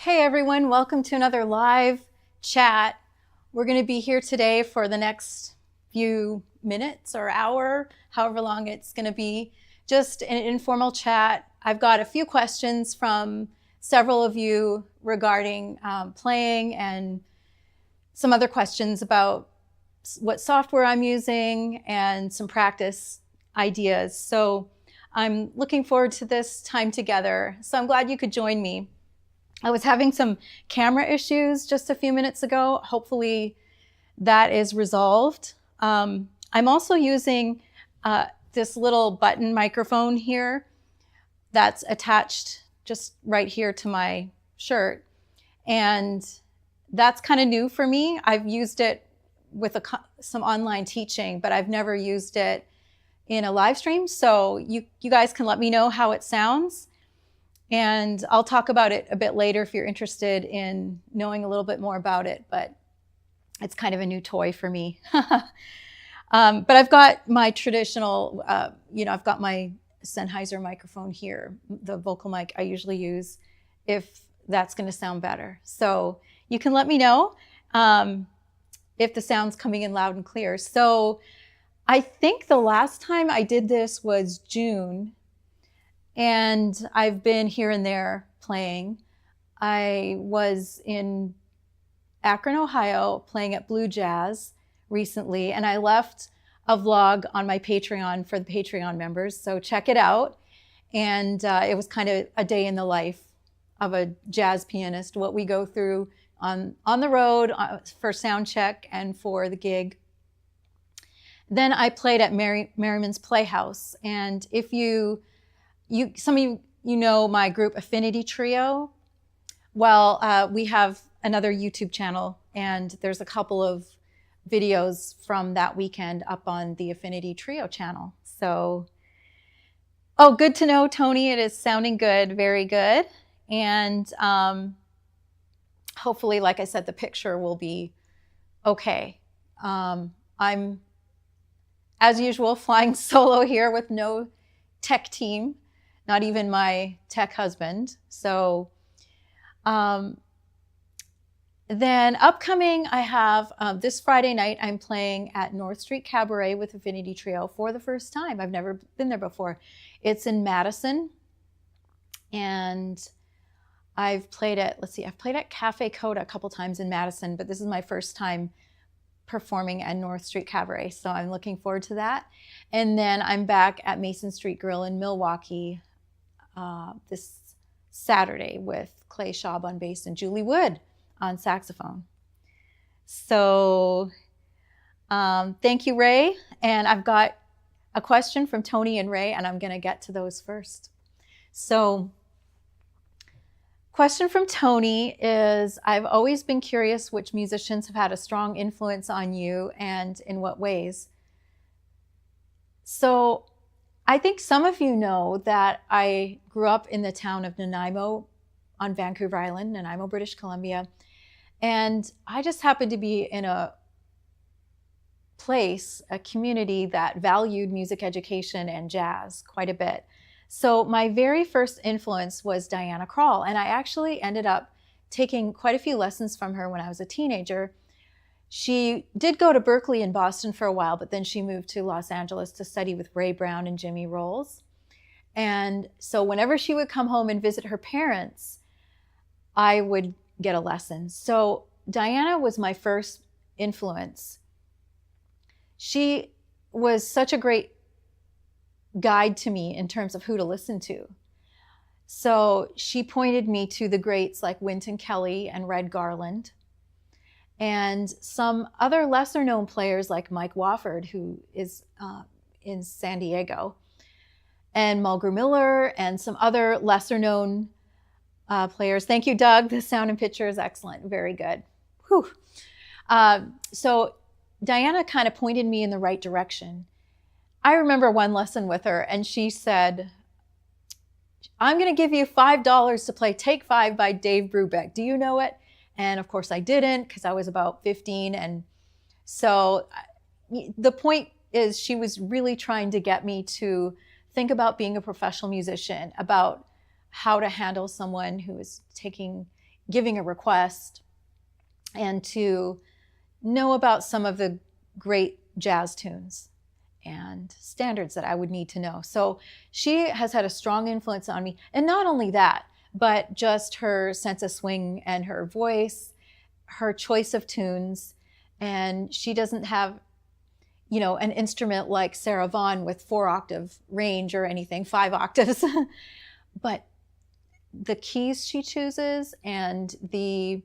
Hey everyone, welcome to another live chat. We're going to be here today for the next few minutes or hour, however long it's going to be, just an informal chat. I've got a few questions from several of you regarding playing and some other questions about what software I'm using and some practice ideas. So I'm looking forward to this time together. So I'm glad you could join me. I was having some camera issues just a few minutes ago. Hopefully that is resolved. I'm also using this little button microphone here that's attached just right here to my shirt. And that's kind of new for me. I've used it with some online teaching, but I've never used it in a live stream. So you guys can let me know how it sounds. And I'll talk about it a bit later if you're interested in knowing a little bit more about it, but it's kind of a new toy for me. But I've got my traditional, I've got my Sennheiser microphone here, the vocal mic I usually use, if that's going to sound better. So you can let me know if the sound's coming in loud and clear. So I think the last time I did this was June. And I've been here and there playing. I was in Akron, Ohio, playing at Blue Jazz recently, and I left a vlog on my Patreon for the Patreon members, so check it out. And it was kind of a day in the life of a jazz pianist, what we go through on the road for sound check and for the gig. Then I played at Merriman's Playhouse, and if some of you know my group Affinity Trio. Well, we have another YouTube channel, and there's a couple of videos from that weekend up on the Affinity Trio channel. So, good to know, Tony. It is sounding good, very good. And hopefully, like I said, the picture will be okay. I'm, as usual, flying solo here with no tech team. Not even my tech husband. So then upcoming, I have this Friday night, I'm playing at North Street Cabaret with Affinity Trio for the first time. I've never been there before. It's in Madison. And I've played at Cafe Coda a couple times in Madison, but this is my first time performing at North Street Cabaret. So I'm looking forward to that. And then I'm back at Mason Street Grill in Milwaukee this Saturday with Clay Schaub on bass and Julie Wood on saxophone. So thank you, Ray. And I've got a question from Tony and Ray, and I'm going to get to those first. So question from Tony is, I've always been curious which musicians have had a strong influence on you and in what ways. So I think some of you know that I grew up in the town of Nanaimo on Vancouver Island, Nanaimo, British Columbia. And I just happened to be in a community that valued music education and jazz quite a bit. So my very first influence was Diana Krall. And I actually ended up taking quite a few lessons from her when I was a teenager. She did go to Berkeley in Boston for a while, but then she moved to Los Angeles to study with Ray Brown and Jimmy Rolls. And so whenever she would come home and visit her parents, I would get a lesson. So Diana was my first influence. She was such a great guide to me in terms of who to listen to. So she pointed me to the greats like Wynton Kelly and Red Garland, and some other lesser known players like Mike Wofford, who is in San Diego, and Mulgrew Miller, and some other lesser known players. Thank you, Doug. The sound and picture is excellent. Very good. Whew. So Diana kind of pointed me in the right direction. I remember one lesson with her, and she said, I'm going to give you $5 to play Take 5 by Dave Brubeck. Do you know it? And of course I didn't, because I was about 15. And so the point is, she was really trying to get me to think about being a professional musician, about how to handle someone who is taking giving a request and to know about some of the great jazz tunes and standards that I would need to know. So she has had a strong influence on me. And not only that, but just her sense of swing and her voice, her choice of tunes. And she doesn't have, you know, an instrument like Sarah Vaughan with 4-octave range or anything, 5 octaves. But the keys she chooses and the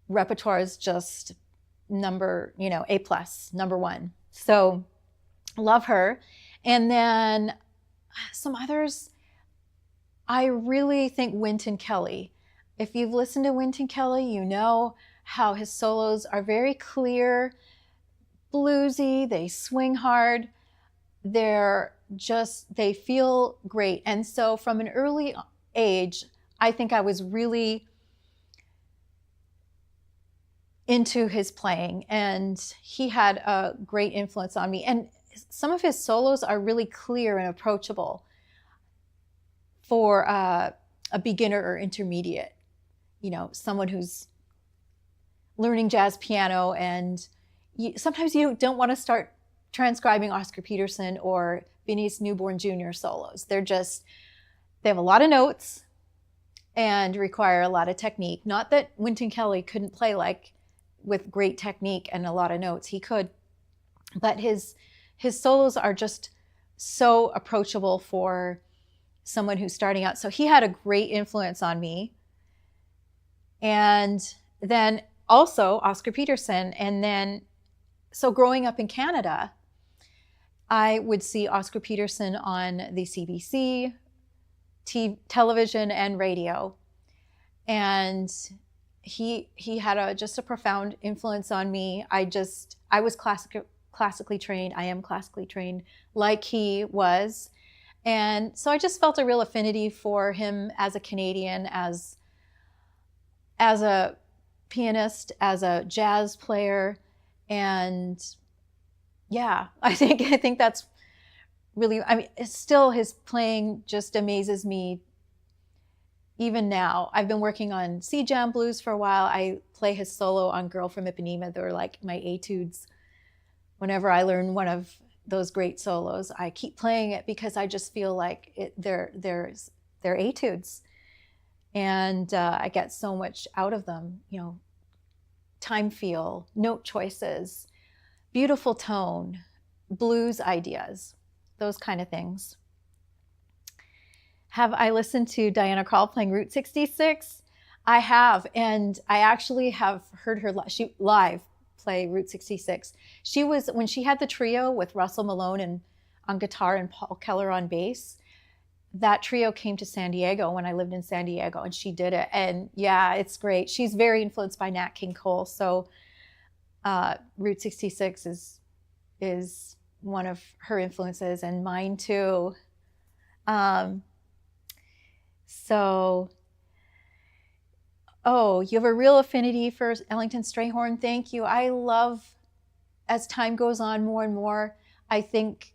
repertoire is just A+, number one. So love her. And then some others, I really think Wynton Kelly. If you've listened to Wynton Kelly, you know how his solos are very clear, bluesy, they swing hard. They feel great. And so from an early age, I think I was really into his playing, and he had a great influence on me. And some of his solos are really clear and approachable for a beginner or intermediate, someone who's learning jazz piano, and sometimes you don't want to start transcribing Oscar Peterson or Benny's Newborn Jr. solos. They have a lot of notes and require a lot of technique. Not that Wynton Kelly couldn't play with great technique and a lot of notes. He could, but his solos are just so approachable for someone who's starting out. So he had a great influence on me. And then also Oscar Peterson. And then, so growing up in Canada, I would see Oscar Peterson on the CBC, television and radio. And he had just a profound influence on me. I was classically trained. I am classically trained like he was. And so I just felt a real affinity for him as a Canadian, as a pianist, as a jazz player. And yeah, I think that's really, still his playing just amazes me even now. I've been working on C Jam Blues for a while. I play his solo on Girl from Ipanema. They're like my etudes. Whenever I learn one of those great solos, I keep playing it because I just feel like they're etudes. And I get so much out of them, time feel, note choices, beautiful tone, blues ideas, those kind of things. Have I listened to Diana Krall playing Route 66? I have, and I actually have heard her live play Route 66. When she had the trio with Russell Malone on guitar and Paul Keller on bass, that trio came to San Diego when I lived in San Diego, and she did it. And yeah, it's great. She's very influenced by Nat King Cole. So Route 66 is one of her influences, and mine too. You have a real affinity for Ellington Strayhorn. Thank you. I love, as time goes on more and more, I think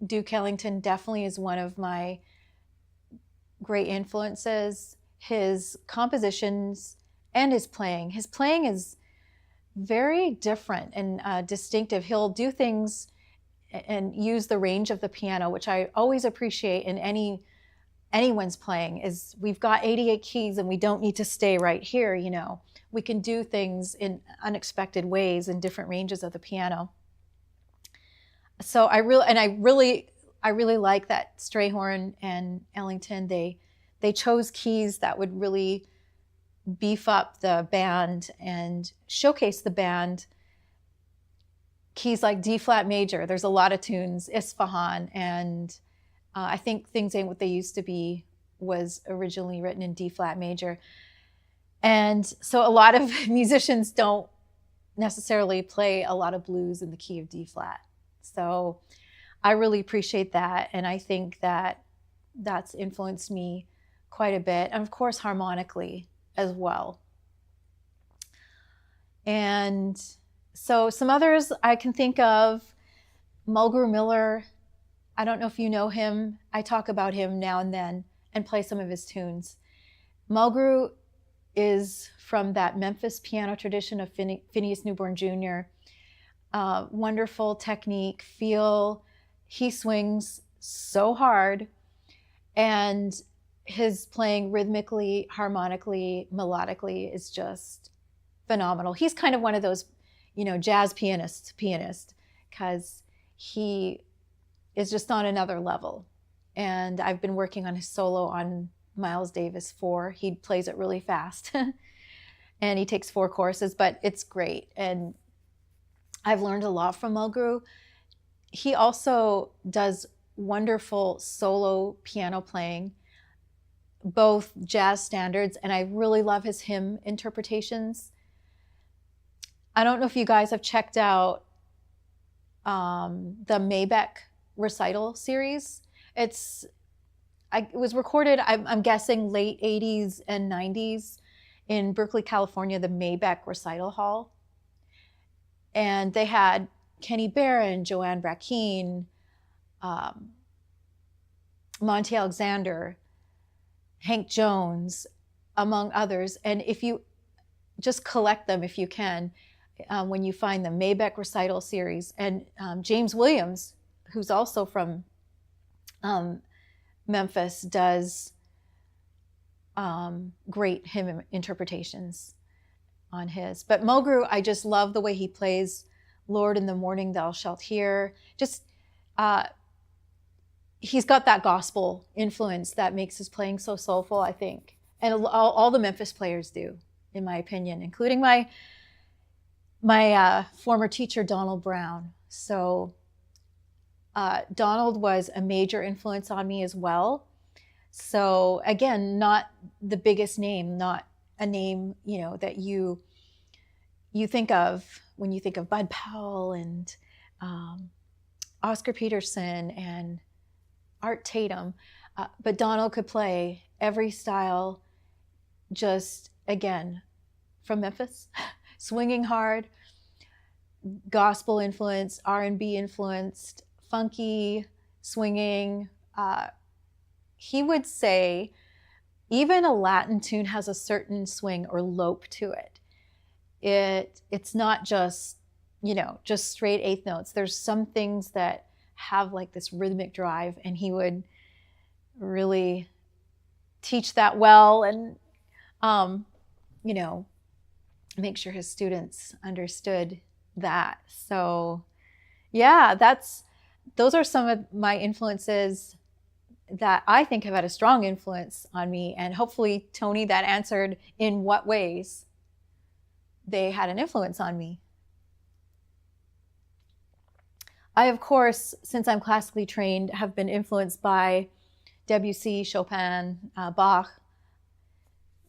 Duke Ellington definitely is one of my great influences. His compositions and his playing. His playing is very different and distinctive. He'll do things and use the range of the piano, which I always appreciate in anyone's playing. Is we've got 88 keys and we don't need to stay right here. We can do things in unexpected ways in different ranges of the piano. So I really like that Strayhorn and Ellington, they chose keys that would really beef up the band and showcase the band. Keys like D flat major, there's a lot of tunes, Isfahan, and I think Things Ain't What They Used to Be was originally written in D flat major. And so a lot of musicians don't necessarily play a lot of blues in the key of D flat. So I really appreciate that. And I think that that's influenced me quite a bit. And of course, harmonically as well. And so some others I can think of, Mulgrew Miller. I don't know if you know him. I talk about him now and then and play some of his tunes. Mulgrew is from that Memphis piano tradition of Phineas Newborn Jr. Wonderful technique, feel. He swings so hard, and his playing rhythmically, harmonically, melodically is just phenomenal. He's kind of one of those, jazz pianist, because he is just on another level. And I've been working on his solo on Miles Davis 4. He plays it really fast and he takes 4 courses, but it's great. And I've learned a lot from Mulgrew. He also does wonderful solo piano playing, both jazz standards, and I really love his hymn interpretations. I don't know if you guys have checked out the Maybach recital series. It was recorded, I'm guessing, late 80s and 90s in Berkeley, California, the Maybach Recital Hall. And they had Kenny Barron, Joanne Brackeen, Monty Alexander, Hank Jones, among others. And if you just collect them, if you can, when you find the Maybach Recital series. And James Williams, who's also from Memphis, does great hymn interpretations on his. But Mulgrew, I just love the way he plays Lord, in the morning thou shalt hear. Just, he's got that gospel influence that makes his playing so soulful, I think. And all the Memphis players do, in my opinion, including my former teacher, Donald Brown. So Donald was a major influence on me as well. So again, not the biggest name, not a name, that you think of when you think of Bud Powell and Oscar Peterson and Art Tatum. But Donald could play every style, just, again, from Memphis, swinging hard, gospel influenced, R&B influenced, funky, swinging. He would say even a Latin tune has a certain swing or lope to it. It's not just, just straight eighth notes. There's some things that have like this rhythmic drive, and he would really teach that well and, make sure his students understood that. So yeah, those are some of my influences that I think have had a strong influence on me. And hopefully, Tony, that answered in what ways they had an influence on me. I, of course, since I'm classically trained, have been influenced by Debussy, Chopin, Bach,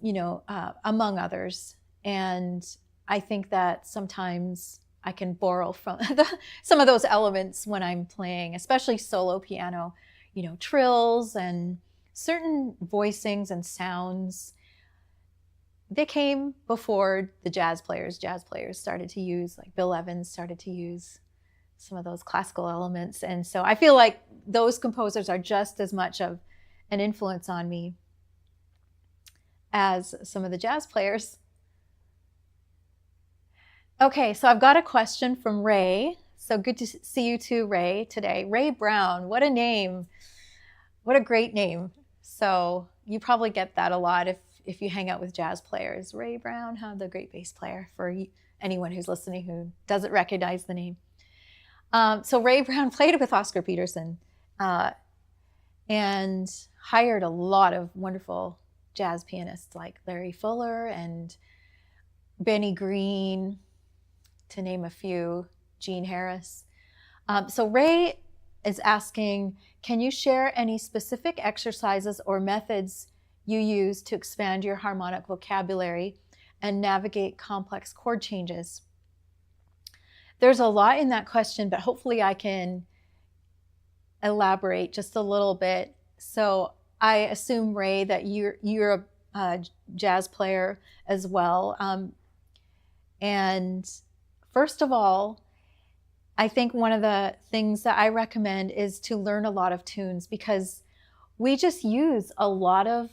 among others. And I think that sometimes I can borrow from some of those elements when I'm playing, especially solo piano, trills and certain voicings and sounds. They came before the jazz players. Jazz players started to use, like Bill Evans started to use some of those classical elements. And so I feel like those composers are just as much of an influence on me as some of the jazz players. Okay, so I've got a question from Ray. So good to see you too, Ray, today. Ray Brown, what a name. What a great name. So you probably get that a lot if you hang out with jazz players. Ray Brown, the great bass player, for anyone who's listening who doesn't recognize the name. So Ray Brown played with Oscar Peterson and hired a lot of wonderful jazz pianists like Larry Fuller and Benny Green, to name a few, Gene Harris. So Ray is asking, can you share any specific exercises or methods you use to expand your harmonic vocabulary and navigate complex chord changes? There's a lot in that question, but hopefully I can elaborate just a little bit. So I assume, Ray, that you're a jazz player as well. And first of all, I think one of the things that I recommend is to learn a lot of tunes, because we just use a lot of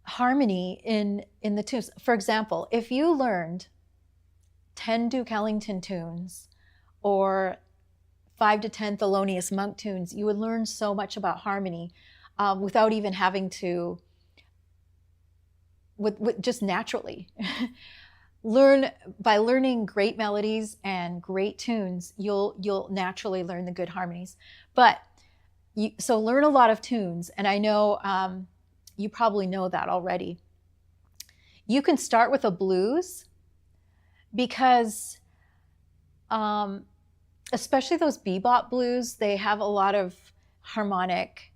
harmony in the tunes. For example, if you learned 10 Duke Ellington tunes or 5 to 10 Thelonious Monk tunes, you would learn so much about harmony without even having to, with just naturally. By learning great melodies and great tunes, you'll naturally learn the good harmonies. But so learn a lot of tunes, and I know you probably know that already. You can start with a blues because especially those bebop blues, they have a lot of harmonic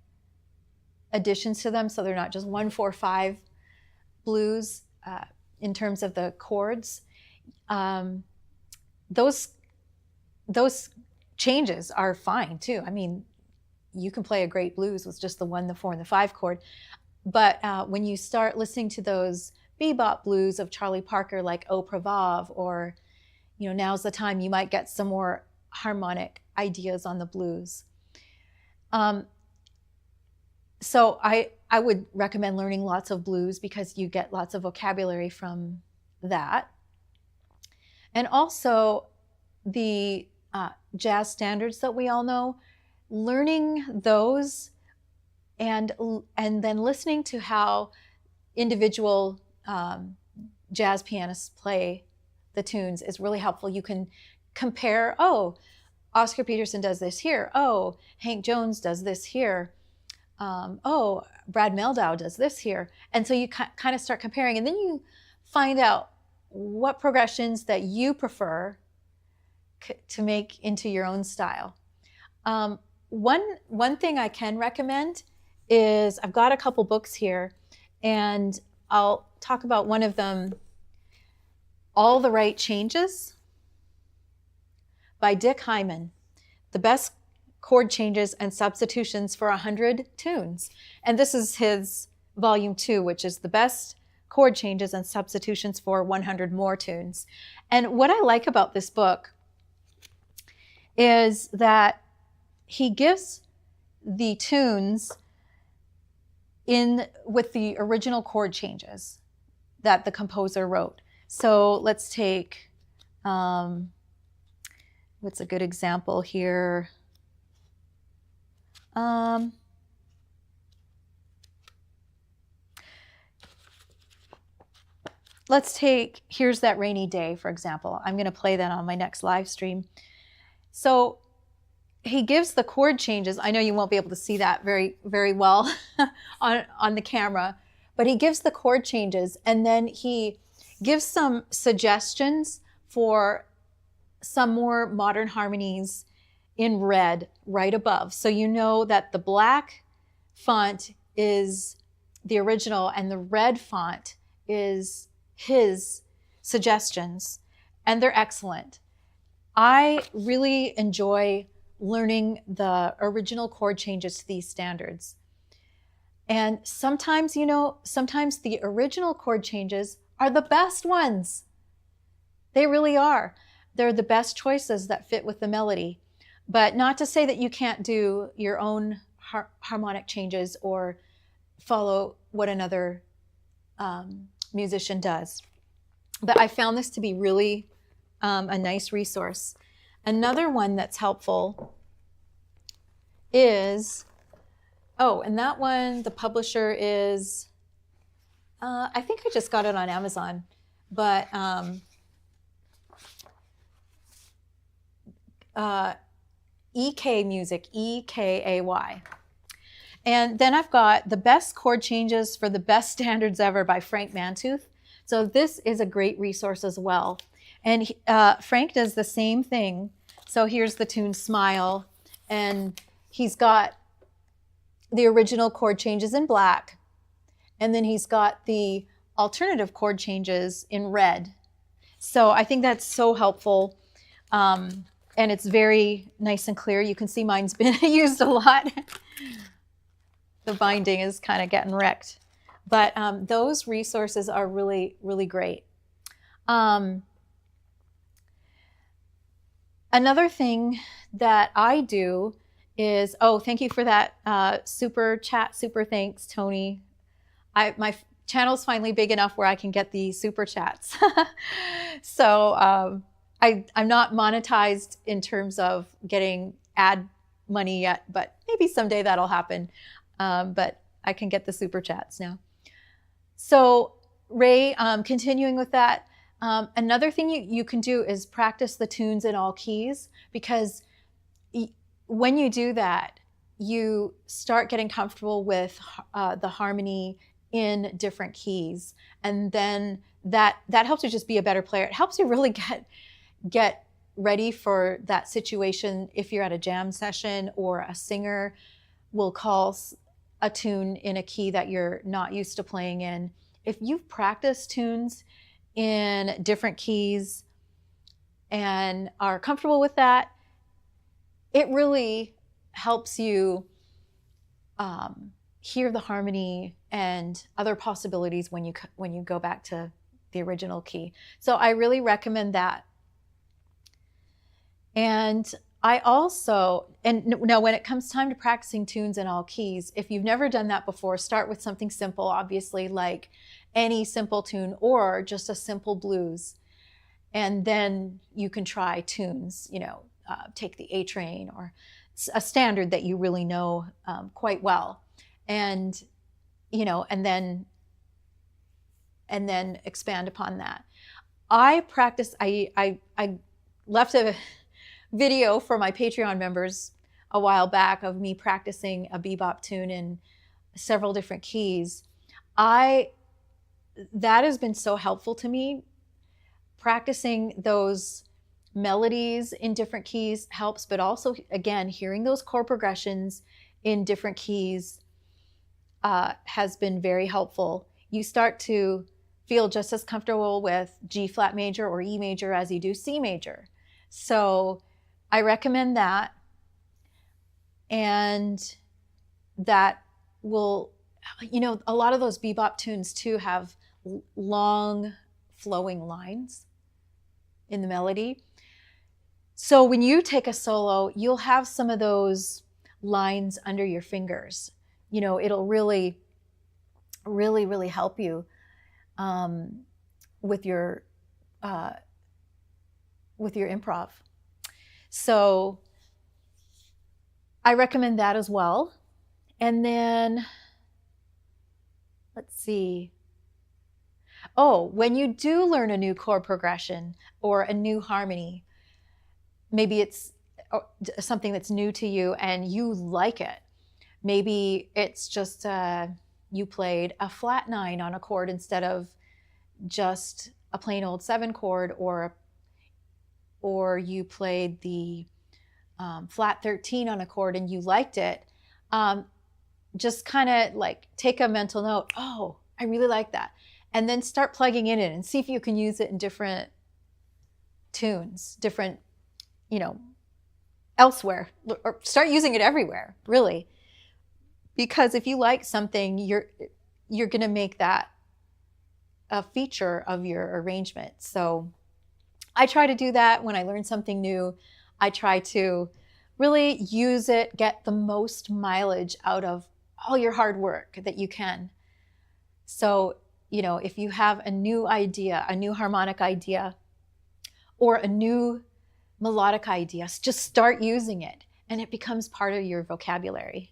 additions to them, so they're not just 1-4-5 blues in terms of the chords. Those changes are fine too. I mean, you can play a great blues with just the 1, the 4, and the 5 chord. But when you start listening to those bebop blues of Charlie Parker, like "Au Pravave," or "Now's the Time," you might get some more harmonic ideas on the blues. So I would recommend learning lots of blues because you get lots of vocabulary from that. And also the jazz standards that we all know, learning those and then listening to how individual jazz pianists play the tunes is really helpful. You can compare, oh, Oscar Peterson does this here. Oh, Hank Jones does this here. Oh, Brad Meldau does this here. And so you kind of start comparing, and then you find out what progressions that you prefer to make into your own style. One thing I can recommend is, I've got a couple books here, and I'll talk about one of them, All the Right Changes by Dick Hyman. The best chord changes and substitutions for 100 tunes. And this is his volume 2, which is the best chord changes and substitutions for 100 more tunes. And what I like about this book is that he gives the tunes with the original chord changes that the composer wrote. So let's take, what's a good example here? Let's take Here's That Rainy Day, for example. I'm going to play that on my next live stream. So he gives the chord changes. I know you won't be able to see that very, very well on the camera, but he gives the chord changes, and then he gives some suggestions for some more modern harmonies in red right above. So you know that the black font is the original and the red font is his suggestions, and they're excellent. I really enjoy learning the original chord changes to these standards. And sometimes, sometimes the original chord changes are the best ones. They really are. They're the best choices that fit with the melody. But not to say that you can't do your own harmonic changes or follow what another musician does. But I found this to be really a nice resource. Another one that's helpful is, and that one, the publisher is, I think I just got it on Amazon, but EK Music, EKAY. And then I've got The Best Chord Changes for the Best Standards Ever by Frank Mantooth. So this is a great resource as well. And Frank does the same thing. So here's the tune Smile, and he's got the original chord changes in black, and then he's got the alternative chord changes in red. So I think that's so helpful. And it's very nice and clear. You can see mine's been used a lot. The binding is kind of getting wrecked. But those resources are really, really great. Another thing that I do is, thank you for that super chat, super thanks, Tony. My channel's finally big enough where I can get the super chats. So I'm not monetized in terms of getting ad money yet, but maybe someday that'll happen. But I can get the super chats now. So Ray, continuing with that, another thing you can do is practice the tunes in all keys, because when you do that, you start getting comfortable with the harmony in different keys. And then that helps you just be a better player. It helps you really get ready for that situation if you're at a jam session or a singer will call a tune in a key that you're not used to playing in. If you've practiced tunes in different keys and are comfortable with that, it really helps you hear the harmony and other possibilities when you go back to the original key. So I really recommend that. And I also, and now when it comes time to practicing tunes in all keys, if you've never done that before, start with something simple, obviously, like any simple tune or just a simple blues. And then you can try tunes, take the A Train or a standard that you really know quite well. And, and then expand upon that. I practice, I left a video for my Patreon members a while back of me practicing a bebop tune in several different keys. That has been so helpful to me. Practicing those melodies in different keys helps, but also, again, hearing those chord progressions in different keys has been very helpful. You start to feel just as comfortable with G flat major or E major as you do C major. So I recommend that. And that will, a lot of those bebop tunes too have long flowing lines in the melody. So when you take a solo, you'll have some of those lines under your fingers. It'll really, really, really help you with your improv. So I recommend that as well. And then, let's see. Oh, when you do learn a new chord progression or a new harmony, maybe it's something that's new to you and you like it. Maybe it's just you played a flat 9 on a chord instead of just a plain old 7 chord, or you played the flat 13 on a chord and you liked it. Just kind of like take a mental note. Oh, I really like that. And then start plugging it in and see if you can use it in different tunes, different, elsewhere, or start using it everywhere, really. Because if you like something, you're going to make that a feature of your arrangement. So I try to do that when I learn something new. I try to really use it, get the most mileage out of all your hard work that you can. So, if you have a new idea, a new harmonic idea, or a new melodic idea, just start using it and it becomes part of your vocabulary.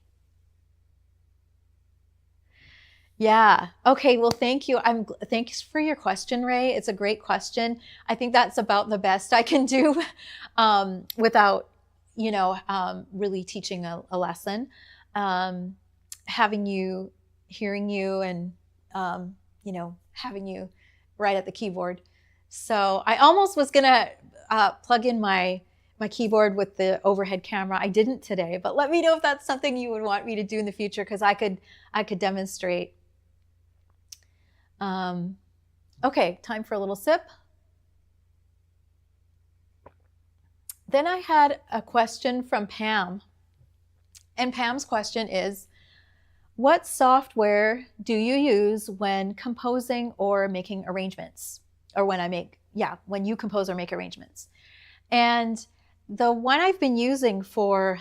Yeah. Okay. Well, thank you. Thanks for your question, Ray. It's a great question. I think that's about the best I can do without, really teaching a lesson. Hearing you and, having you right at the keyboard. So I almost was going to plug in my keyboard with the overhead camera. I didn't today, but let me know if that's something you would want me to do in the future, because I could demonstrate. Okay, time for a little sip. Then I had a question from Pam. And Pam's question is, what software do you use when composing or making arrangements? Or when you compose or make arrangements? And the one I've been using for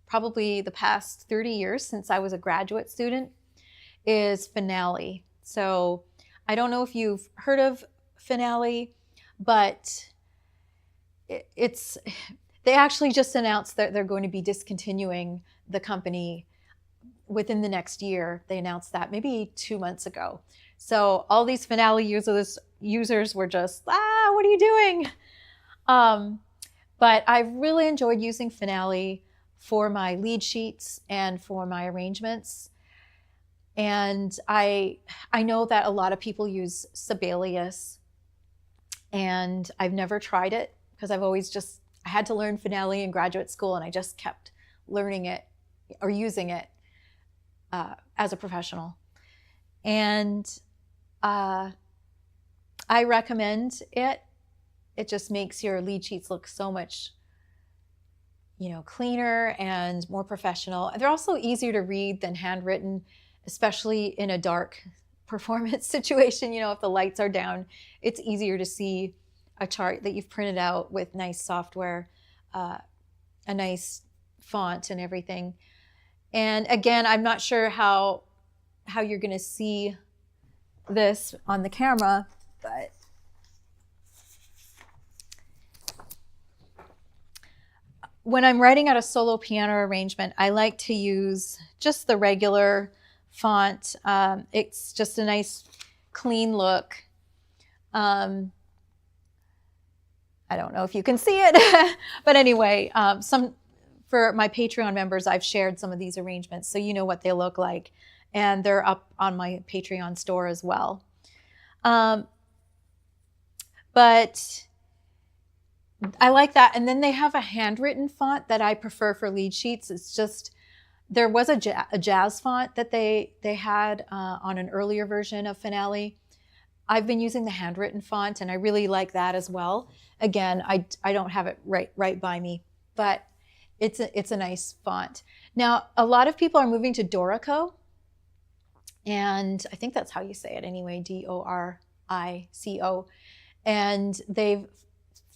probably the past 30 years since I was a graduate student is Finale. So I don't know if you've heard of Finale, but they actually just announced that they're going to be discontinuing the company within the next year. They announced that maybe 2 months ago. So all these Finale users were just, what are you doing? But I've really enjoyed using Finale for my lead sheets and for my arrangements. And I know that a lot of people use Sibelius, and I've never tried it because I had to learn Finale in graduate school, and I just kept learning it or using it as a professional. And I recommend it. It just makes your lead sheets look so much, cleaner and more professional. They're also easier to read than handwritten, especially in a dark performance situation. If the lights are down, it's easier to see a chart that you've printed out with nice software, a nice font and everything. And again, I'm not sure how you're going to see this on the camera, but when I'm writing out a solo piano arrangement, I like to use just the regular font. It's just a nice, clean look. I don't know if you can see it, but anyway, for my Patreon members, I've shared some of these arrangements, so you know what they look like, and they're up on my Patreon store as well. But I like that. And then they have a handwritten font that I prefer for lead sheets. It's just, there was a jazz font that they had on an earlier version of Finale. I've been using the handwritten font, and I really like that as well. Again, I don't have it right by me, but it's a nice font. Now, a lot of people are moving to Dorico, and I think that's how you say it anyway, Dorico. And they've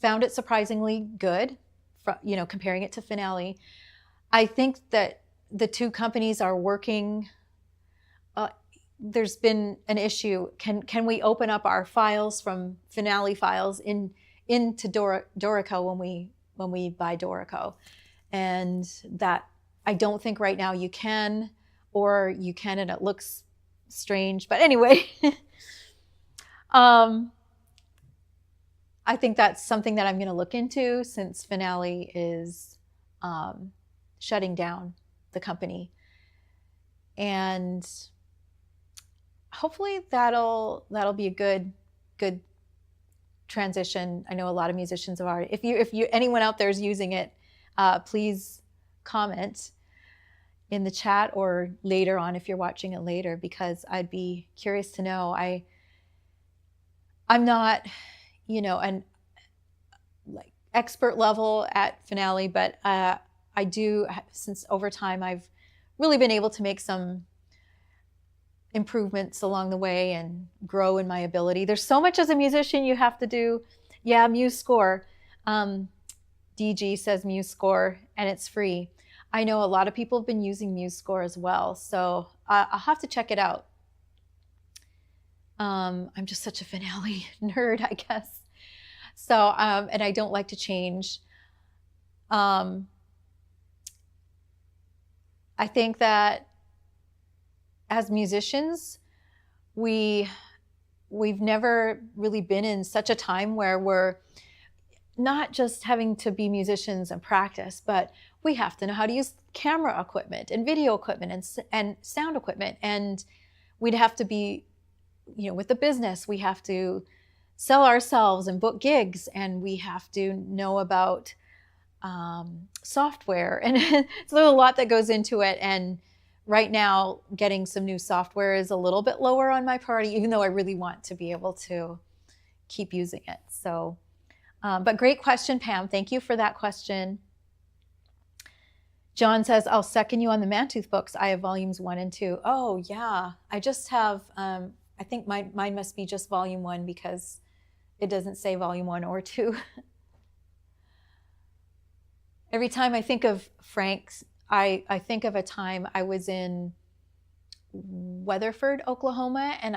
found it surprisingly good, comparing it to Finale. I think that the two companies are working. There's been an issue. Can we open up our files from Finale files into Dorico when we buy Dorico? And that I don't think right now you can, or you can and it looks strange. But anyway, I think that's something that I'm going to look into, since Finale is shutting down the company. And hopefully that'll be a good transition. I know a lot of musicians have already. If anyone out there is using it, please comment in the chat or later on if you're watching it later, because I'd be curious to know. I'm not, an like expert level at Finale, but I do, since over time I've really been able to make some improvements along the way and grow in my ability. There's so much as a musician you have to do. Yeah, MuseScore. DG says MuseScore, and it's free. I know a lot of people have been using MuseScore as well, so I'll have to check it out. I'm just such a Finale nerd, I guess. So, and I don't like to change. I think that as musicians, we've never really been in such a time where we're not just having to be musicians and practice, but we have to know how to use camera equipment and video equipment and sound equipment. And we'd have to be, with the business, we have to sell ourselves and book gigs, and we have to know about software. And so there's a lot that goes into it. And right now, getting some new software is a little bit lower on my priority, even though I really want to be able to keep using it. So, but great question, Pam. Thank you for that question. John says, I'll second you on the Mantooth books. I have volumes 1 and 2. Oh, yeah. I just have, I think mine must be just volume 1, because it doesn't say volume 1 or 2. Every time I think of Frank's, I think of a time I was in Weatherford, Oklahoma, and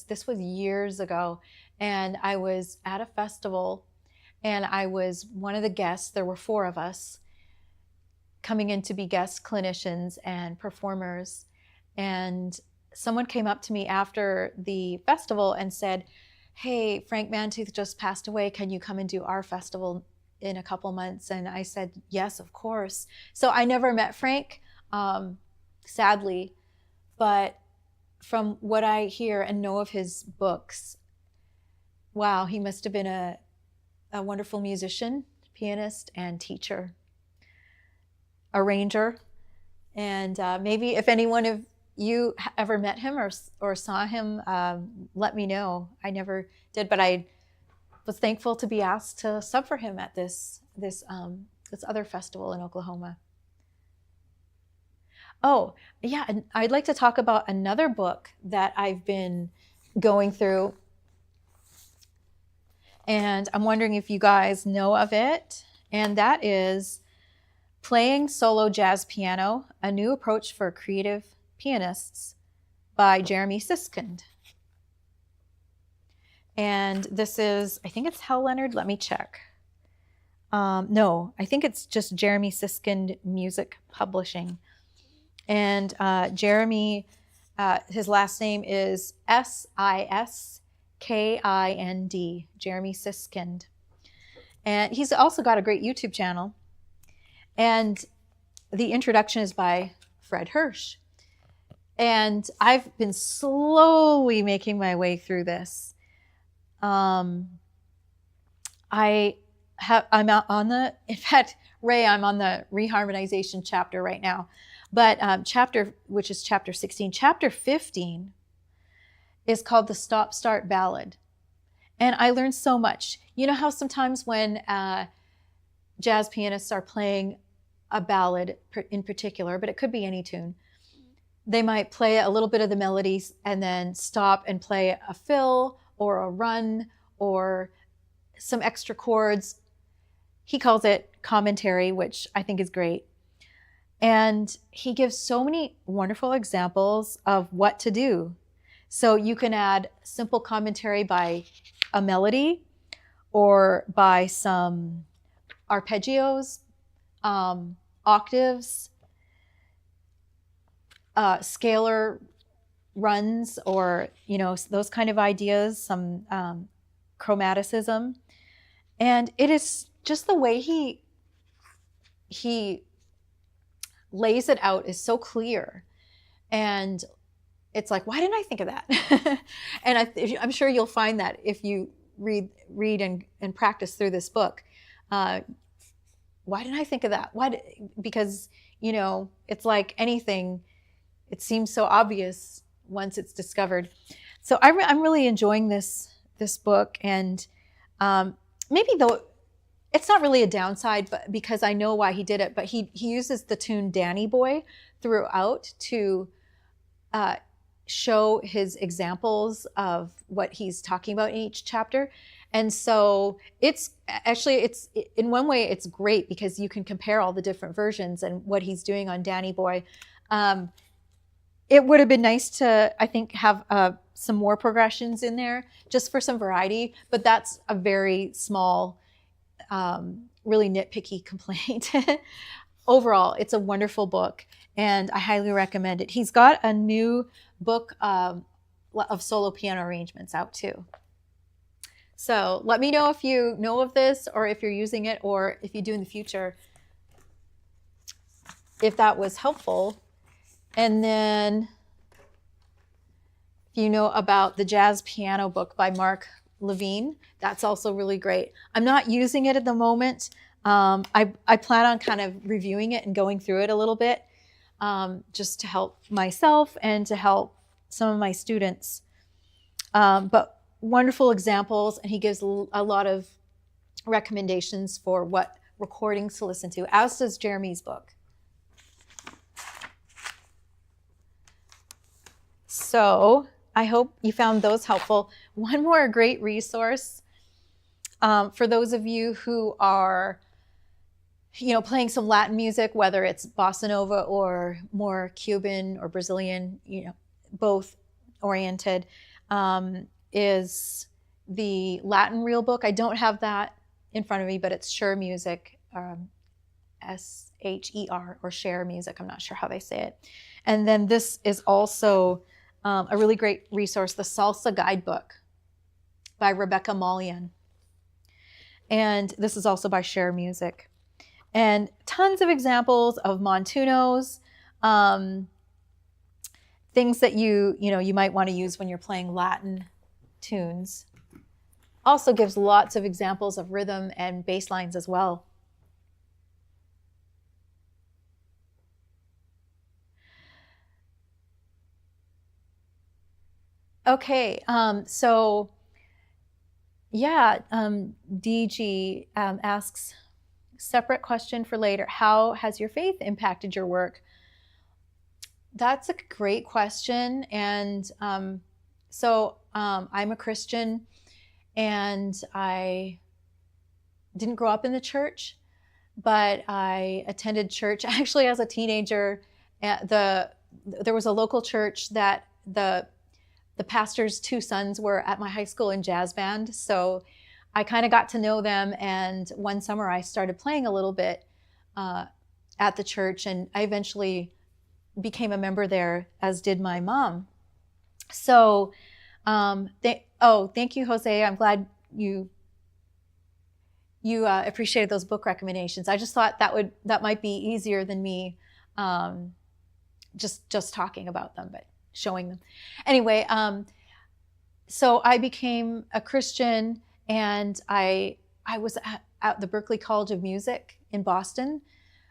this was years ago, and I was at a festival, and I was one of the guests. There were 4 of us coming in to be guest clinicians and performers, and someone came up to me after the festival and said, "Hey, Frank Mantooth just passed away. Can you come and do our festival in a couple months?" And I said, "Yes, of course." So I never met Frank, sadly, but from what I hear and know of his books, wow, he must have been a wonderful musician, pianist, and teacher, arranger. And maybe if any one of you ever met him or saw him, let me know. I never did, but I was thankful to be asked to sub for him at this other festival in Oklahoma. Oh, yeah, and I'd like to talk about another book that I've been going through, and I'm wondering if you guys know of it, and that is Playing Solo Jazz Piano, A New Approach for Creative Pianists by Jeremy Siskind. And this is, I think it's Hal Leonard. Let me check. No, I think it's just Jeremy Siskind Music Publishing. And Jeremy, his last name is Siskind, Jeremy Siskind. And he's also got a great YouTube channel. And the introduction is by Fred Hirsch. And I've been slowly making my way through this. I'm on the, in fact, Ray, I'm on the reharmonization chapter right now. But which is chapter 16, chapter 15 is called the Stop-Start Ballad. And I learned so much. You know how sometimes when jazz pianists are playing a ballad in particular, but it could be any tune, they might play a little bit of the melodies and then stop and play a fill or a run or some extra chords. He calls it commentary, which I think is great. And he gives so many wonderful examples of what to do. So you can add simple commentary by a melody or by some arpeggios, octaves, scalar runs, or, you know, those kind of ideas, some chromaticism. And it is just the way he lays it out is so clear. And it's like, why didn't I think of that? And I'm sure you'll find that if you read and practice through this book. Why didn't I think of that? Because, you know, it's like anything, it seems so obvious once it's discovered. So I'm really enjoying this book. And maybe though, it's not really a downside, but because I know why he did it, but he uses the tune Danny Boy throughout to show his examples of what he's talking about in each chapter. And so it's in one way, it's great because you can compare all the different versions and what he's doing on Danny Boy. It would have been nice to, I think, have some more progressions in there just for some variety, but that's a very small, really nitpicky complaint. Overall, it's a wonderful book, and I highly recommend it. He's got a new book of solo piano arrangements out too. So let me know if you know of this, or if you're using it, or if you do in the future, if that was helpful. And then if you know about the Jazz Piano book by Mark Levine, that's also really great. I'm not using it at the moment. I plan on kind of reviewing it and going through it a little bit, just to help myself and to help some of my students. But wonderful examples, and he gives a lot of recommendations for what recordings to listen to, as does Jeremy's book. So I hope you found those helpful. One more great resource for those of you who are playing some Latin music, whether it's bossa nova or more Cuban or Brazilian, both oriented, is the Latin Real Book. I don't have that in front of me, but it's Sure Music, SHER, or Share Music. I'm not sure how they say it. And then this is also a really great resource, the Salsa Guidebook by Rebecca Mallian. And this is also by Share Music. And tons of examples of montunos, things that you might want to use when you're playing Latin tunes. Also gives lots of examples of rhythm and bass lines as well. Okay, so yeah, DG asks, separate question for later, how has your faith impacted your work? That's a great question. And so I'm a Christian, and I didn't grow up in the church, but I attended church actually as a teenager. There was a local church that the pastor's two sons were at my high school in jazz band. So I kind of got to know them. And one summer I started playing a little bit at the church, and I eventually became a member there, as did my mom. So, thank you, Jose. I'm glad you appreciated those book recommendations. I just thought that might be easier than me just talking about them, but showing them. Anyway, so I became a Christian, and I was at the Berklee College of Music in Boston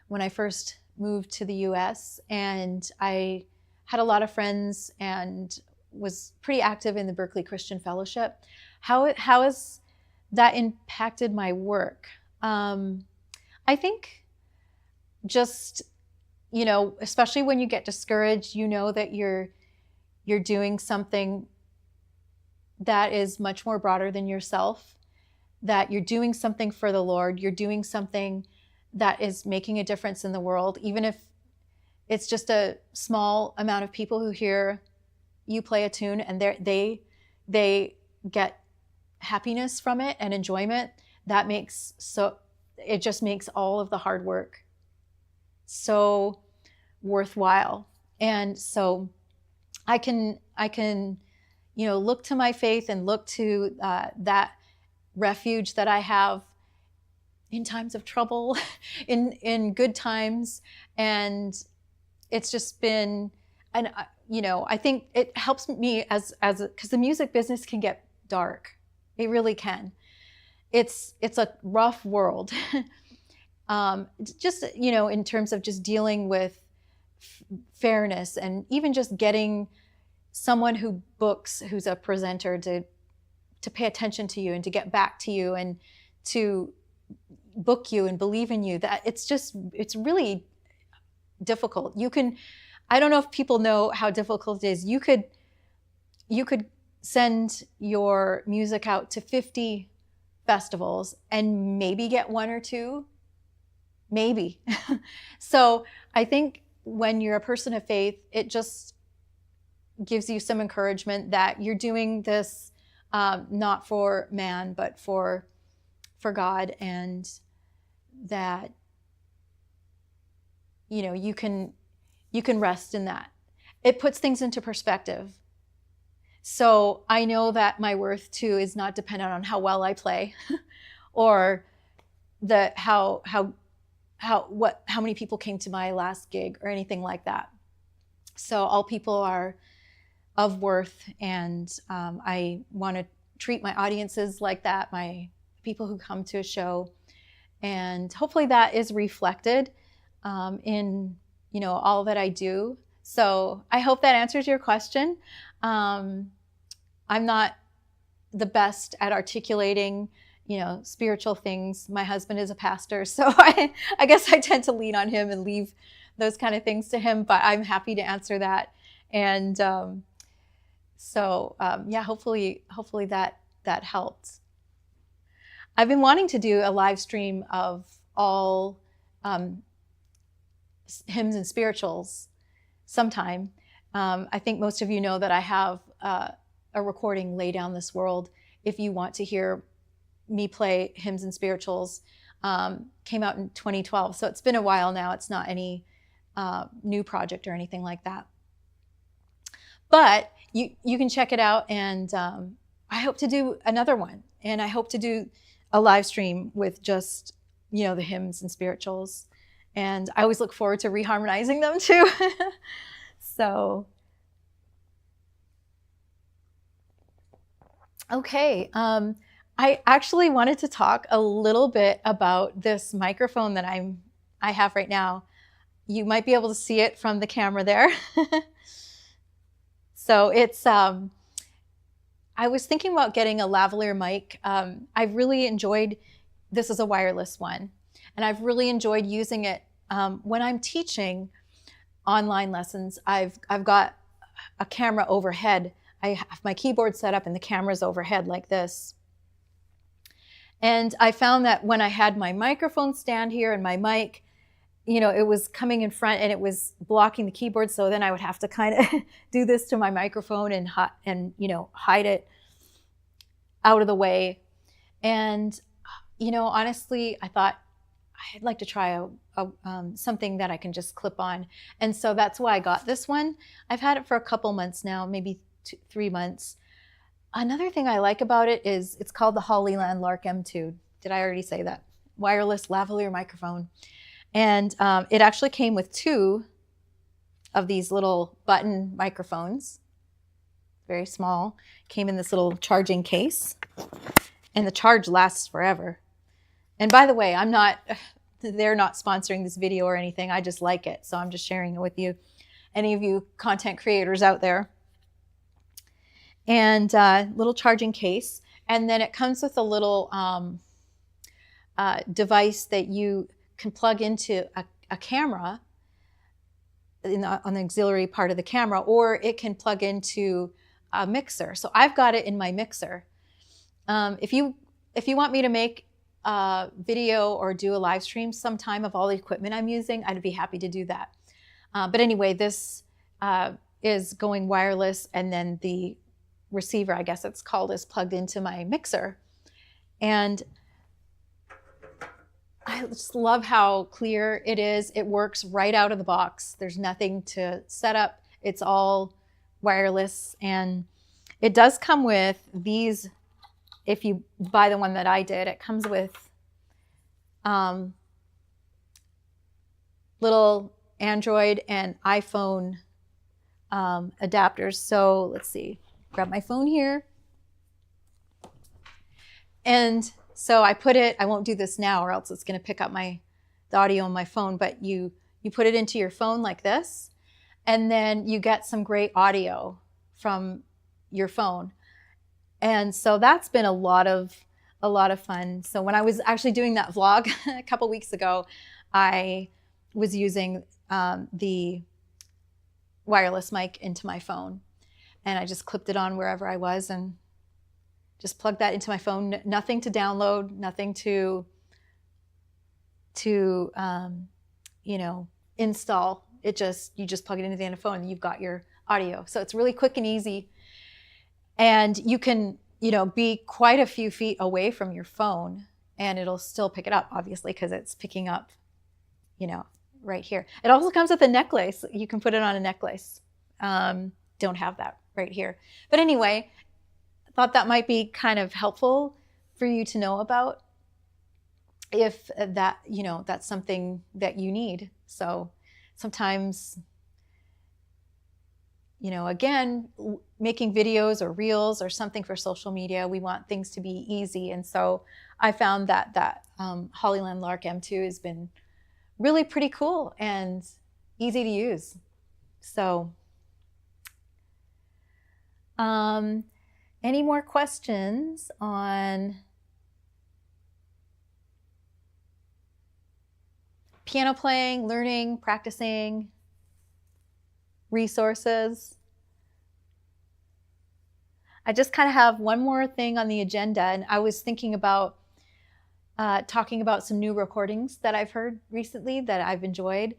when I first moved to the US, and I had a lot of friends and was pretty active in the Berklee Christian Fellowship. How has that impacted my work? I think just, especially when you get discouraged, that you're doing something that is much more broader than yourself, that you're doing something for the Lord, you're doing something that is making a difference in the world, even if it's just a small amount of people who hear you play a tune and they get happiness from it and enjoyment. It just makes all of the hard work so worthwhile. And so I can look to my faith and look to that refuge that I have in times of trouble, in good times. And it's just been, and I think it helps me because the music business can get dark. It really can. It's a rough world. Just, in terms of just dealing with fairness, and even just getting someone who books, who's a presenter, to pay attention to you and to get back to you and to book you and believe in you. That it's really difficult. I don't know if people know how difficult it is. You could send your music out to 50 festivals and maybe get one or two, maybe. So I think when you're a person of faith, it just gives you some encouragement that you're doing this not for man, but for God, and that you can rest in that. It puts things into perspective. So I know that my worth too is not dependent on how well I play or how many people came to my last gig or anything like that. So all people are of worth, and I want to treat my audiences like that, my people who come to a show, and hopefully that is reflected in all that I do. So I hope that answers your question. I'm not the best at articulating spiritual things. My husband is a pastor, so I guess I tend to lean on him and leave those kind of things to him, but I'm happy to answer that. And hopefully that helped. I've been wanting to do a live stream of all hymns and spirituals sometime. I think most of you know that I have a recording, Lay Down This World. If you want to hear me play hymns and spirituals, came out in 2012. So it's been a while now. It's not any new project or anything like that. But you can check it out, and I hope to do another one. And I hope to do a live stream with just, the hymns and spirituals. And I always look forward to reharmonizing them too. So, okay. I actually wanted to talk a little bit about this microphone that I have right now. You might be able to see it from the camera there. So it's, I was thinking about getting a lavalier mic. I've really enjoyed, this is a wireless one, and I've really enjoyed using it when I'm teaching online lessons. I've got a camera overhead. I have my keyboard set up and the camera's overhead like this. And I found that when I had my microphone stand here and my mic, it was coming in front and it was blocking the keyboard. So then I would have to kind of do this to my microphone and hide it out of the way. And, honestly, I thought I'd like to try something that I can just clip on. And so that's why I got this one. I've had it for a couple months now, maybe 3 months. Another thing I like about it is it's called the Hollyland Lark M2. Did I already say that? Wireless lavalier microphone. And it actually came with 2 of these little button microphones, very small. Came in this little charging case, and the charge lasts forever. And by the way, they're not sponsoring this video or anything. I just like it, so I'm just sharing it with you, any of you content creators out there. And little charging case, and then it comes with a little device that you can plug into a camera on the auxiliary part of the camera, or it can plug into a mixer. So I've got it in my mixer. If you want me to make a video or do a live stream sometime of all the equipment I'm using, I'd be happy to do that. But anyway, this is going wireless, and then the receiver, I guess it's called, is plugged into my mixer. And I just love how clear it is. It works right out of the box. There's nothing to set up. It's all wireless. And it does come with these, if you buy the one that I did, it comes with little Android and iPhone adapters. So let's see, grab my phone here. And so I won't do this now or else it's going to pick up the audio on my phone, but you put it into your phone like this, and then you get some great audio from your phone. And so that's been a lot of fun. So when I was actually doing that vlog a couple weeks ago, I was using the wireless mic into my phone, and I just clipped it on wherever I was and just plug that into my phone. Nothing to download, nothing to install. You just plug it into the end of the phone and you've got your audio. So it's really quick and easy. And you can, be quite a few feet away from your phone and it'll still pick it up, obviously, because it's picking up, right here. It also comes with a necklace. You can put it on a necklace. Don't have that right here. But anyway, thought that might be kind of helpful for you to know about if that, that's something that you need. So sometimes, again, making videos or reels or something for social media, we want things to be easy. And so I found that Hollyland Lark M2 has been really pretty cool and easy to use. So, any more questions on piano playing, learning, practicing, resources? I just kind of have one more thing on the agenda, and I was thinking about, talking about some new recordings that I've heard recently that I've enjoyed.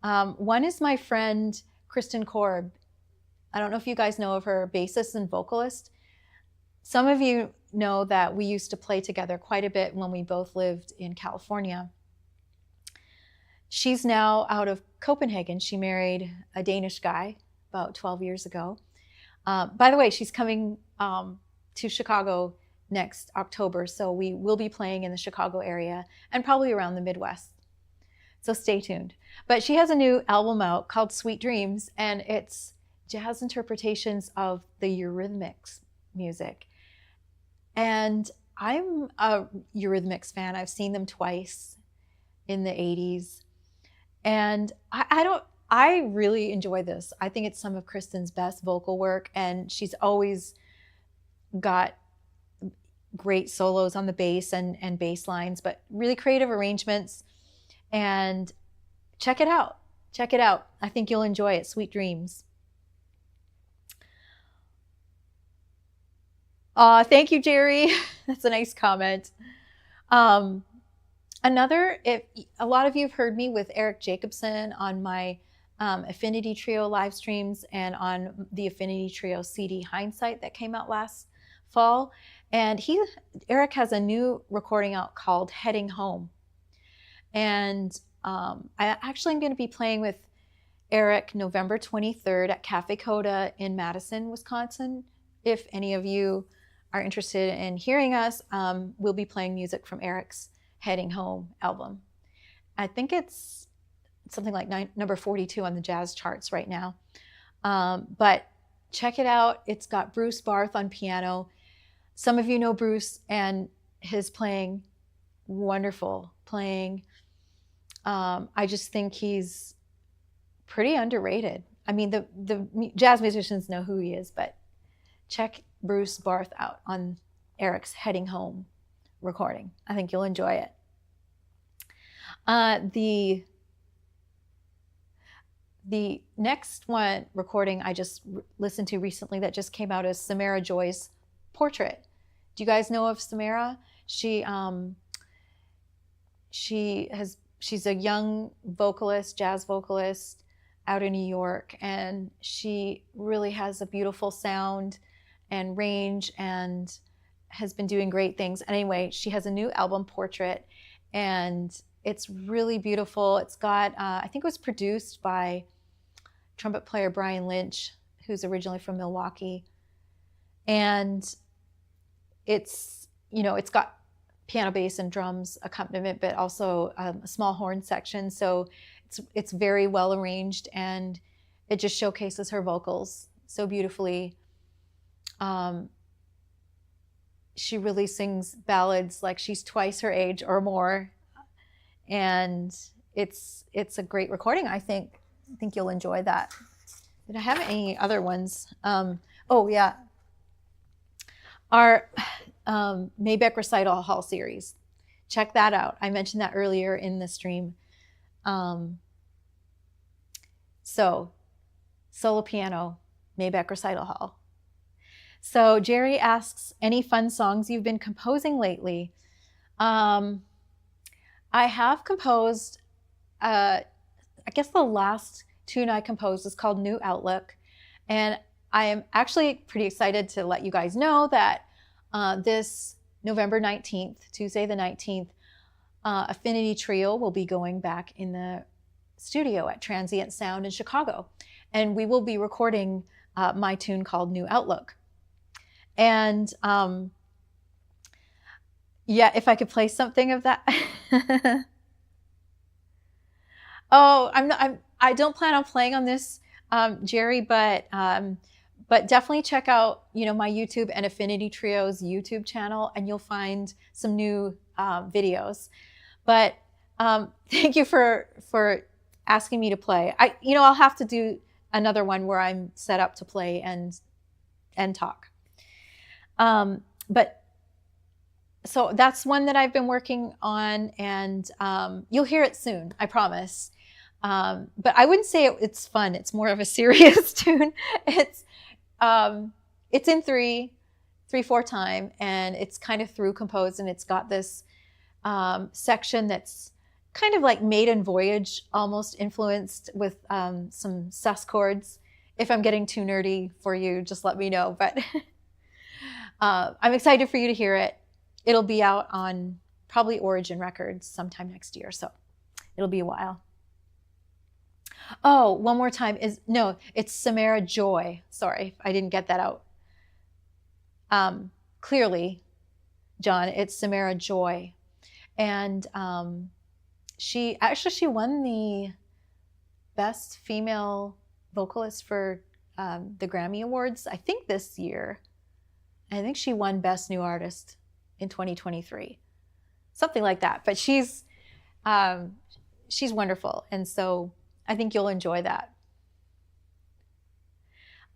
One is my friend Kristen Korb. I don't know if you guys know of her, bassist and vocalist. Some of you know that we used to play together quite a bit when we both lived in California. She's now out of Copenhagen. She married a Danish guy about 12 years ago. By the way, she's coming to Chicago next October, so we will be playing in the Chicago area and probably around the Midwest. So stay tuned. But she has a new album out called Sweet Dreams, and it's jazz interpretations of the Eurythmics music. And I'm a Eurythmics fan. I've seen them twice in the 80s. And I really enjoy this. I think it's some of Kristen's best vocal work, and she's always got great solos on the bass and bass lines, but really creative arrangements. And check it out. Check it out. I think you'll enjoy it. Sweet Dreams. Thank you, Jerry. That's a nice comment. Another, if a lot of you have heard me with Eric Jacobson on my Affinity Trio live streams and on the Affinity Trio CD Hindsight that came out last fall. And Eric has a new recording out called Heading Home. And I actually am going to be playing with Eric November 23rd at Cafe Coda in Madison, Wisconsin. If any of you are interested in hearing us, we'll be playing music from Eric's Heading Home album. I think it's something like number 42 on the jazz charts right now. But check it out. It's got Bruce Barth on piano. Some of you know Bruce and his playing, wonderful playing. I just think he's pretty underrated. I mean, the jazz musicians know who he is, but check Bruce Barth out on Eric's Heading Home recording. I think you'll enjoy it. The next one recording I just listened to recently that just came out is Samara Joy's Portrait. Do you guys know of Samara? She's a young vocalist, jazz vocalist out in New York, and she really has a beautiful sound and range and has been doing great things. Anyway, she has a new album, Portrait, and it's really beautiful. It's got, I think it was produced by trumpet player Brian Lynch, who's originally from Milwaukee. And it's got piano, bass, and drums accompaniment, but also a small horn section. So it's very well arranged, and it just showcases her vocals so beautifully. She really sings ballads like she's twice her age or more, and it's a great recording. I think you'll enjoy that. Did I have any other ones? Oh yeah, our Mabeck Recital Hall series. Check that out. I mentioned that earlier in the stream. So, solo piano, Mabeck Recital Hall. So Jerry asks, any fun songs you've been composing lately? I have composed, I guess the last tune I composed is called New Outlook. And I am actually pretty excited to let you guys know that this November 19th, Tuesday the 19th, Affinity Trio will be going back in the studio at Transient Sound in Chicago. And we will be recording my tune called New Outlook. And yeah, if I could play something of that. Oh, I don't plan on playing on this, Jerry, but definitely check out, my YouTube and Affinity Trio's YouTube channel, and you'll find some new videos. But thank you for asking me to play. I'll have to do another one where I'm set up to play and talk. But so that's one that I've been working on, and you'll hear it soon, I promise. But I wouldn't say it's fun. It's more of a serious tune. It's in 3/4 time, and it's kind of through composed, and it's got this section that's kind of like maiden voyage, almost influenced with some sus chords. If I'm getting too nerdy for you, just let me know. But I'm excited for you to hear it. It'll be out on probably Origin Records sometime next year, so it'll be a while. Oh, one more time. It's Samara Joy. Sorry, I didn't get that out clearly, John. It's Samara Joy. And she won the Best Female Vocalist for the Grammy Awards, I think this year. I think she won Best New Artist in 2023. Something like that. But she's wonderful. And so I think you'll enjoy that.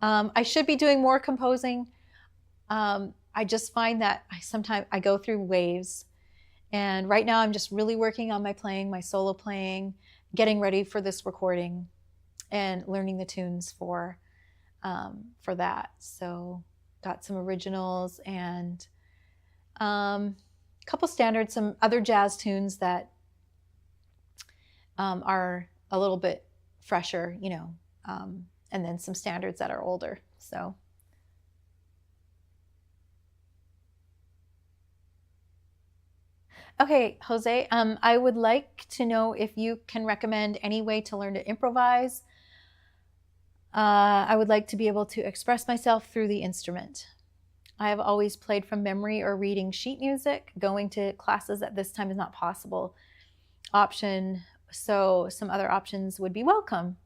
I should be doing more composing. I just find that sometimes I go through waves. And right now I'm just really working on my playing, my solo playing, getting ready for this recording and learning the tunes for that. So got some originals and a couple standards, some other jazz tunes that are a little bit fresher, and then some standards that are older. So. Okay, Jose, I would like to know if you can recommend any way to learn to improvise. I would like to be able to express myself through the instrument. I have always played from memory or reading sheet music. Going to classes at this time is not possible. So some other options would be welcome.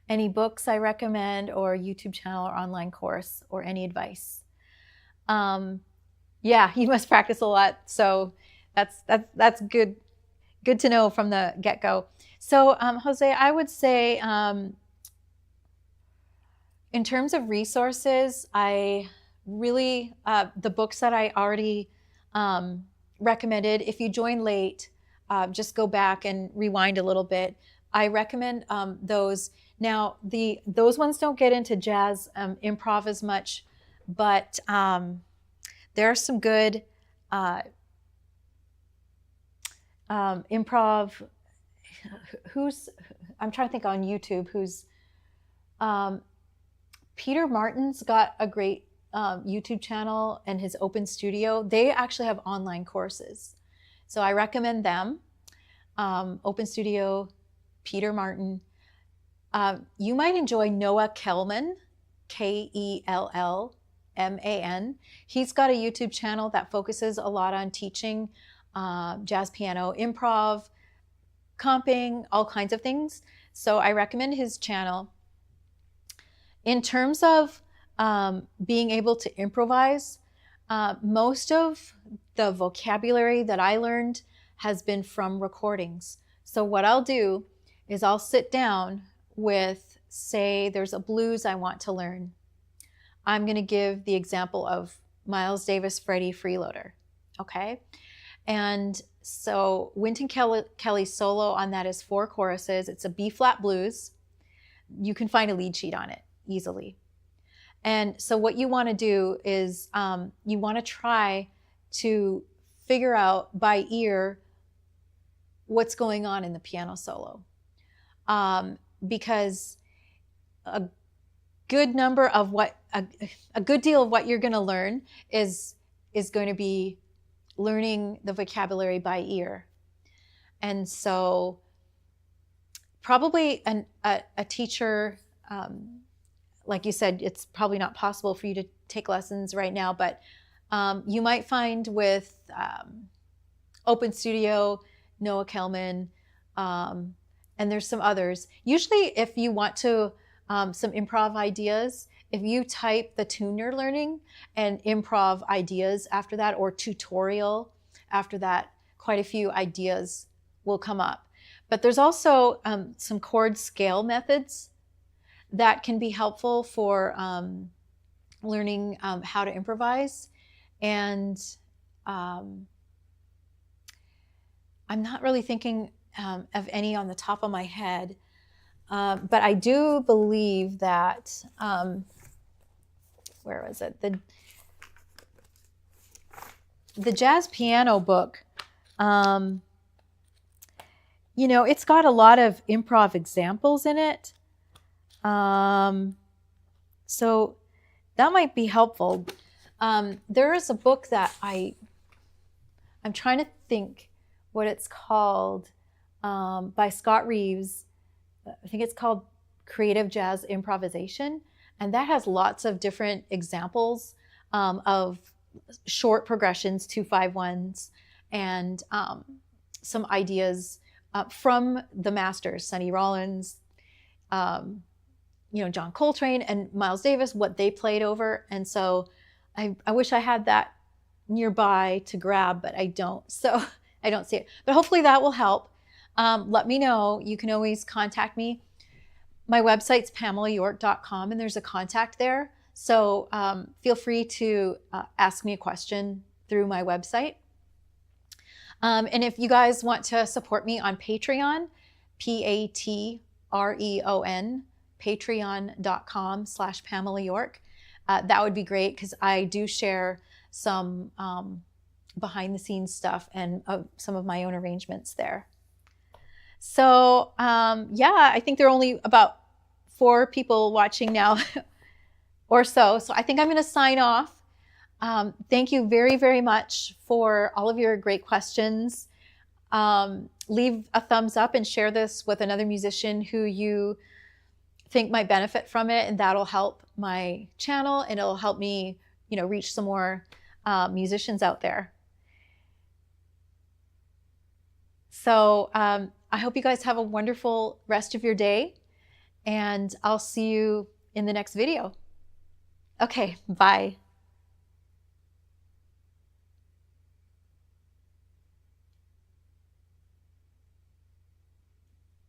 Any books I recommend, or YouTube channel or online course, or any advice? Yeah, you must practice a lot. So that's good to know from the get-go. So Jose, I would say in terms of resources, I really, the books that I already recommended, if you join late, just go back and rewind a little bit. I recommend those. Now, those ones don't get into jazz improv as much, but there are some good improv. I'm trying to think on YouTube who's Peter Martin's got a great YouTube channel and his open studio. They actually have online courses. So I recommend them. Open Studio, Peter Martin. You might enjoy Noah Kellman, Kellman. He's got a YouTube channel that focuses a lot on teaching jazz piano, improv, comping, all kinds of things. So I recommend his channel. In terms of being able to improvise, most of the vocabulary that I learned has been from recordings. So what I'll do is I'll sit down with, say, there's a blues I want to learn. I'm going to give the example of Miles Davis, Freddie Freeloader, okay? And so Wynton Kelly's solo on that is 4 choruses. It's a B-flat blues. You can find a lead sheet on it easily. And so what you want to do is you want to try to figure out by ear what's going on in the piano solo. Because a good deal of what you're going to learn is going to be learning the vocabulary by ear. And so probably a teacher, like you said, it's probably not possible for you to take lessons right now, but you might find with Open Studio, Noah Kellman, and there's some others. Usually if you want to, some improv ideas, if you type the tune you're learning and improv ideas after that, or tutorial after that, quite a few ideas will come up. But there's also some chord scale methods that can be helpful for learning how to improvise. And I'm not really thinking of any on the top of my head, but I do believe that, where was it? the jazz piano book, you know, it's got a lot of improv examples in it. So that might be helpful. There is a book that I'm trying to think what it's called, by Scott Reeves. I think it's called Creative Jazz Improvisation. And that has lots of different examples of short progressions, 2-5-1s, and some ideas from the masters, Sonny Rollins, you know, John Coltrane and Miles Davis, what they played over. And so I wish I had that nearby to grab, but I don't. So I don't see it. But hopefully that will help. Let me know. You can always contact me. My website's PamelaYork.com, and there's a contact there. So feel free to ask me a question through my website. And if you guys want to support me on Patreon, Patreon, patreon.com/PamelaYork, that would be great, because I do share some behind the scenes stuff and some of my own arrangements there. So yeah, I think there are only about 4 people watching now or so. So I think I'm going to sign off. Thank you very, very much for all of your great questions. Leave a thumbs up and share this with another musician who you think might benefit from it, and that'll help my channel, and it'll help me, you know, reach some more musicians out there. So I hope you guys have a wonderful rest of your day, and I'll see you in the next video. Okay, bye.